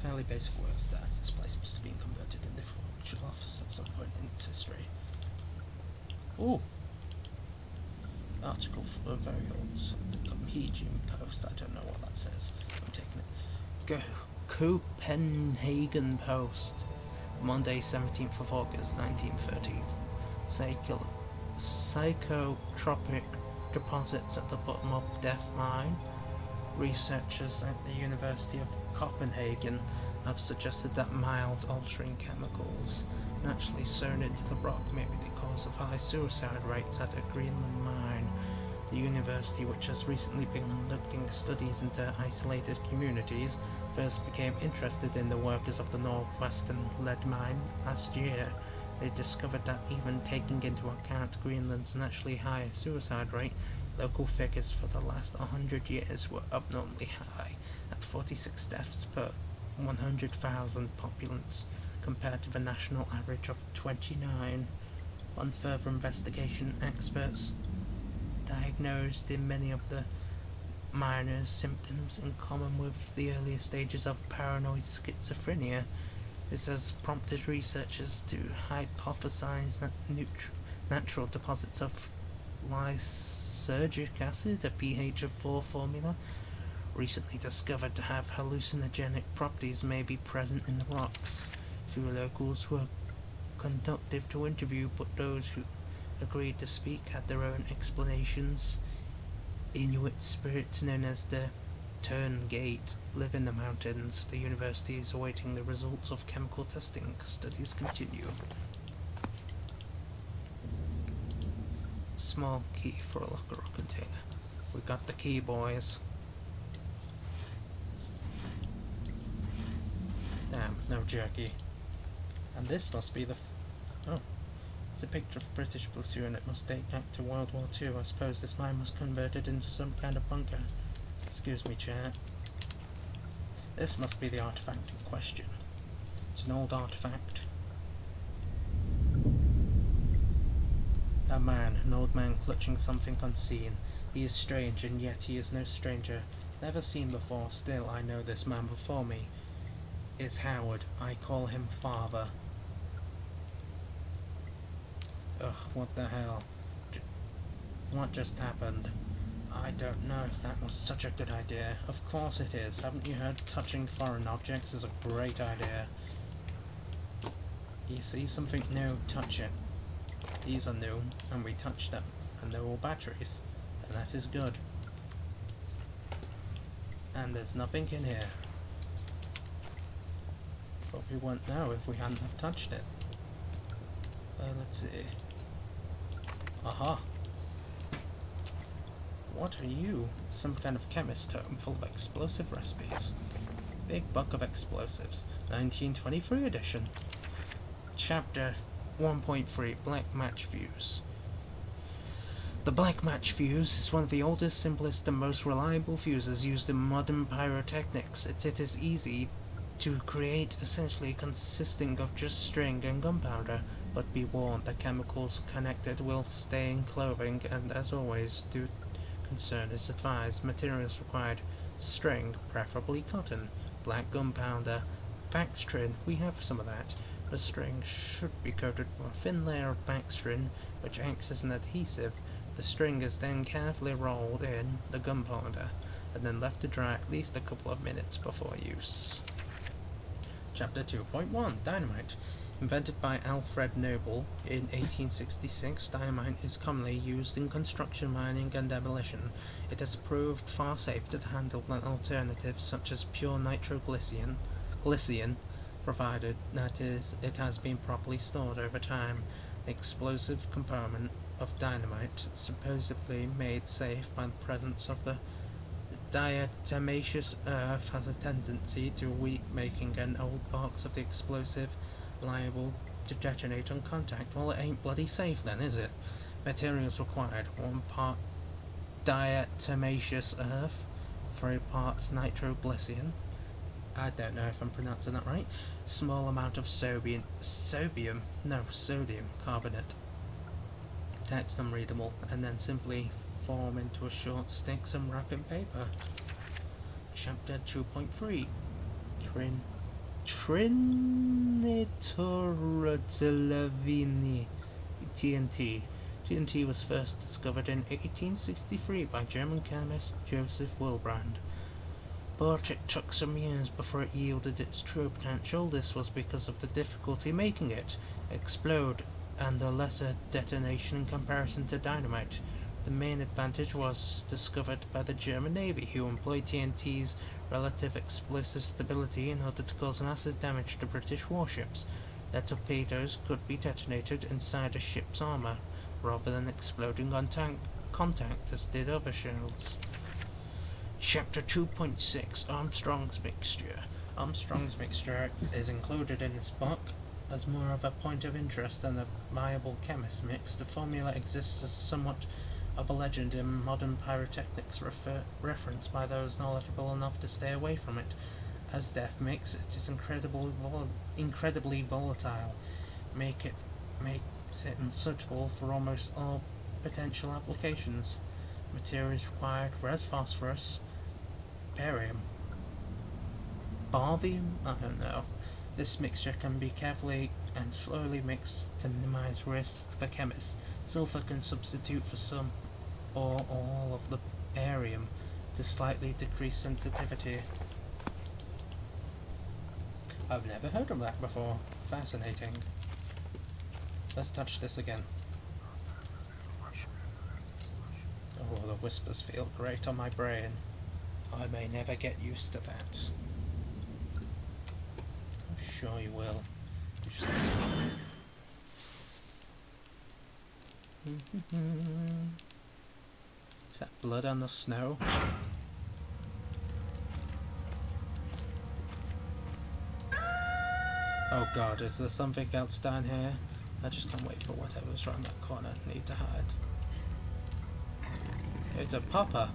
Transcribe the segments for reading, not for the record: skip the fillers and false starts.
fairly basic words that this place must have been converted into a actual office at some point in its history. Ooh! Article for very old, the Copenhagen Post, I don't know what that says, I'm taking it. Copenhagen Post, Monday 17th of August 1930. Psychotropic deposits at the bottom of Death Mine. Researchers at the University of Copenhagen have suggested that mild altering chemicals naturally sewn into the rock may be the cause of high suicide rates at a Greenland mine. The university, which has recently been conducting studies into isolated communities, first became interested in the workers of the northwestern lead mine last year. They discovered that even taking into account Greenland's naturally high suicide rate, local figures for the last 100 years were abnormally high, at 46 deaths per 100,000 populace, compared to the national average of 29. On further investigation, experts diagnosed in many of the miners symptoms in common with the earlier stages of paranoid schizophrenia. This has prompted researchers to hypothesize that natural deposits of lysergic acid, a pH of 4 formula, recently discovered to have hallucinogenic properties, may be present in the rocks. Two locals were conductive to interview, but those who agreed to speak had their own explanations. Inuit spirits known as the Turn Gate live in the mountains. The university is awaiting the results of chemical testing. Studies continue. Small key for a locker container. We got the key, boys. Damn, no jerky. And this must be the... oh. It's a picture of British platoon. It must date back to World War II. I suppose this mine was converted into some kind of bunker. Excuse me, chair. This must be the artifact in question. It's an old artifact. An old man clutching something unseen. He is strange, and yet he is no stranger. Never seen before, still I know this man before me is Howard. I call him Father. Ugh, what the hell? What just happened? I don't know if that was such a good idea. Of course it is. Haven't you heard touching foreign objects is a great idea? You see something new, touch it. These are new, and we touched them, and they're all batteries, and that is good. And there's nothing in here. But we wouldn't know if we hadn't have touched it. Let's see. Aha! What are you? Some kind of chemist home full of explosive recipes. Big Book of Explosives, 1923 edition. Chapter 1.3, Black Match Fuse. The black match fuse is one of the oldest, simplest, and most reliable fuses used in modern pyrotechnics. It is easy to create, essentially consisting of just string and gunpowder, but be warned that chemicals connected will stain clothing, and as always, due concern is advised. Materials required: string, preferably cotton, black gunpowder, Baxtrin, we have some of that. The string should be coated with a thin layer of Baxtrin, which acts as an adhesive. The string is then carefully rolled in the gunpowder, and then left to dry at least a couple of minutes before use. Chapter 2.1, Dynamite. Invented by Alfred Noble in 1866, dynamite is commonly used in construction, mining, and demolition. It has proved far safer to handle than alternatives such as pure nitroglycerin, provided that it has been properly stored over time. The explosive component of dynamite, supposedly made safe by the presence of the diatomaceous earth, has a tendency to weak, making an old box of the explosive liable to detonate on contact. Well, it ain't bloody safe then, is it? Materials required: 1 part diatomaceous earth, 3 parts nitroglycerin, I don't know if I'm pronouncing that right, small amount of sodium carbonate. Text unreadable, and then simply form into a short stick some wrapping paper. Chapter 2.3, Trinitrotoluene TNT. TNT was first discovered in 1863 by German chemist Joseph Wilbrand, but it took some years before it yielded its true potential. This was because of the difficulty making it explode and the lesser detonation in comparison to dynamite. The main advantage was discovered by the German Navy, who employed TNT's relative explosive stability in order to cause massive damage to British warships. Their torpedoes could be detonated inside a ship's armour, rather than exploding on contact as did other shells. Chapter 2.6 Armstrong's Mixture. Armstrong's Mixture is included in this book as more of a point of interest than a viable chemist mix. The formula exists as somewhat of a legend in modern pyrotechnics, referenced by those knowledgeable enough to stay away from it. As death mix, it is incredibly volatile, makes it unsuitable for almost all potential applications. Materials required were as phosphorus, barium, barbium, I don't know. This mixture can be carefully and slowly mixed to minimize risks for chemists. Sulfur can substitute for some or all of the barium to slightly decrease sensitivity. I've never heard of that before. Fascinating. Let's touch this again. Oh, the whispers feel great on my brain. I may never get used to that. I'm sure you will. Is that blood on the snow? Oh god, is there something else down here? I just can't wait for whatever's around that corner. Need to hide. It's a popper.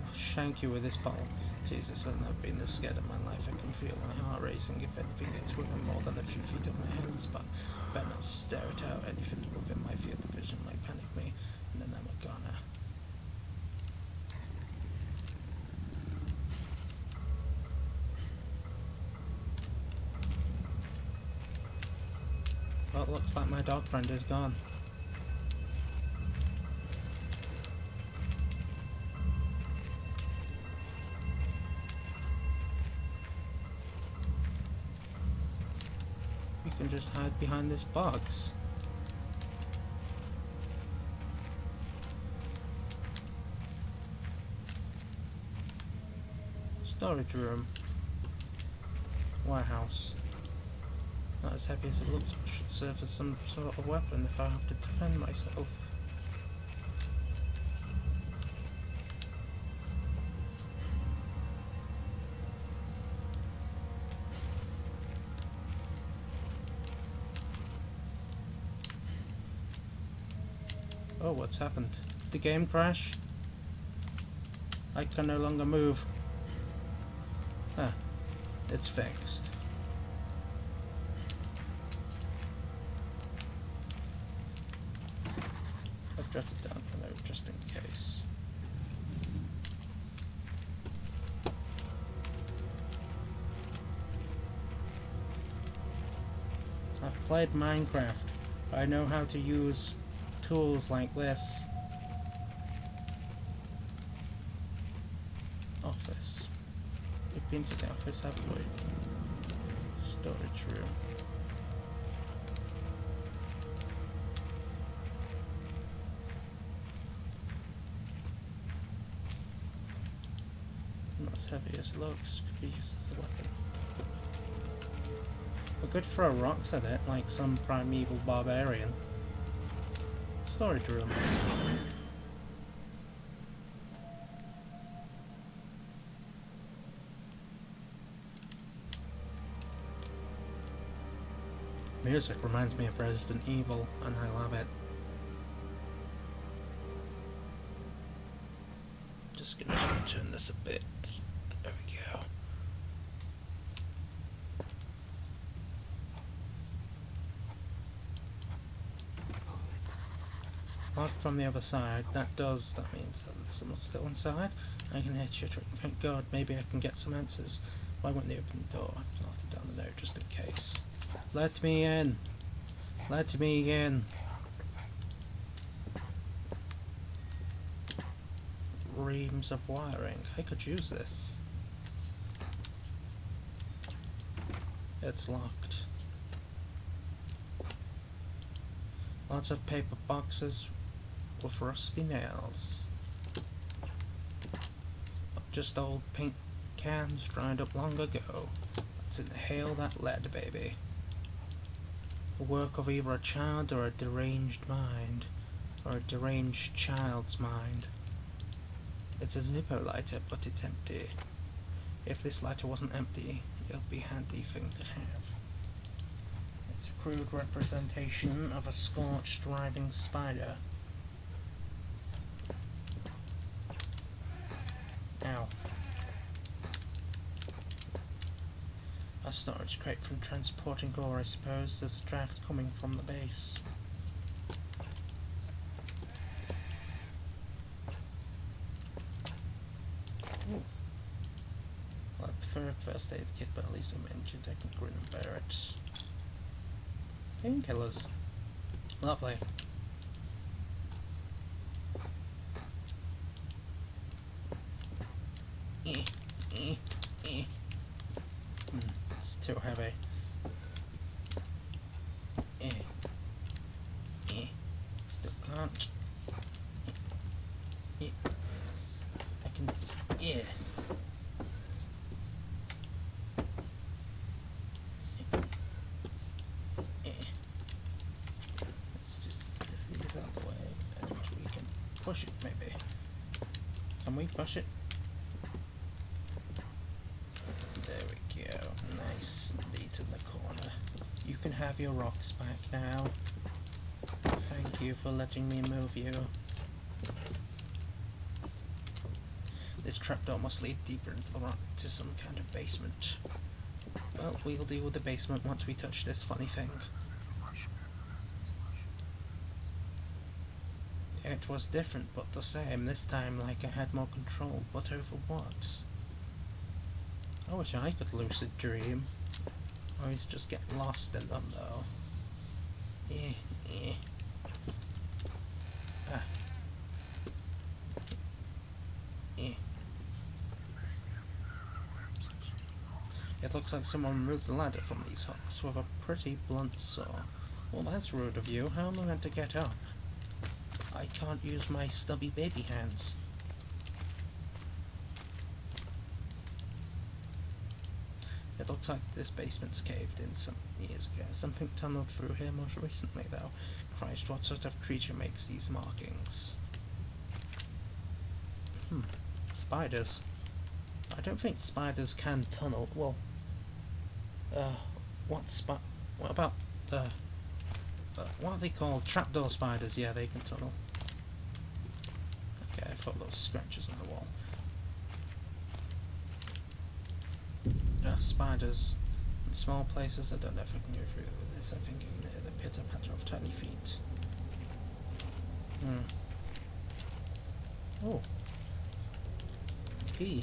I'll shank you with this bottle. Jesus, I've never been this scared in my life. I can feel my heart racing if anything gets within more than a few feet of my hands, but I better not stare it out. Anything within my field of vision might panic me, and then I'm a goner. Well, it looks like my dog friend is gone. You can just hide behind this box. Storage room. Warehouse. Not as heavy as it looks, but should serve as some sort of weapon if I have to defend myself. Oh, what's happened? Did the game crash? I can no longer move. Ah, it's fixed. I've jotted down a note just in case. I've played Minecraft. I know how to use tools like this. Office. We've been to the office, haven't we? Storage room. Not as heavy as it looks. Could be used as a weapon. We could throw rocks at it like some primeval barbarian. Storage room. Music reminds me of Resident Evil, and I love it. Just gonna turn this a bit. There we go. from the other side. That means that someone's still inside. I can hear chittering. Thank God, maybe I can get some answers. Why wouldn't they open the door? I've noted down the note just in case. Let me in! Let me in! Reams of wiring. I could use this. It's locked. Lots of paper boxes with rusty nails. Just old paint cans dried up long ago. Let's inhale that lead, baby. The work of either a child or a deranged mind. Or a deranged child's mind. It's a Zippo lighter, but it's empty. If this lighter wasn't empty, it'll be a handy thing to have. It's a crude representation of a scorched, writhing spider. Ow. A storage crate from transporting ore, I suppose. There's a draft coming from the base. Ooh. Well, I prefer a first aid kit, but at least I'm injured. I can grin and bear it. Painkillers. Lovely. It's too heavy. Still can't. I can. Let's just get this out of the way, and we can push it. Maybe. Can we push it? There we go. Nice. Neat in the corner. You can have your rocks back now. Thank you for letting me move you. This trapdoor must lead deeper into the rock to some kind of basement. Well, we'll deal with the basement once we touch this funny thing. It was different, but the same. This time, like I had more control, but over what? I wish I could lucid dream. I always just get lost in them, though. Ah. It looks like someone removed the ladder from these hooks with a pretty blunt saw. Well, that's rude of you. How am I meant to get up? I can't use my stubby baby hands. It looks like this basement's caved in some years ago. Something tunneled through here most recently, though. Christ, what sort of creature makes these markings? Spiders. I don't think spiders can tunnel. Well, what about what are they called? Trapdoor spiders? Yeah, they can tunnel. Okay, I thought those scratches on the wall. Spiders in small places. I don't know if I can go through this. I'm thinking near the pitter patter of tiny feet. Oh. Key.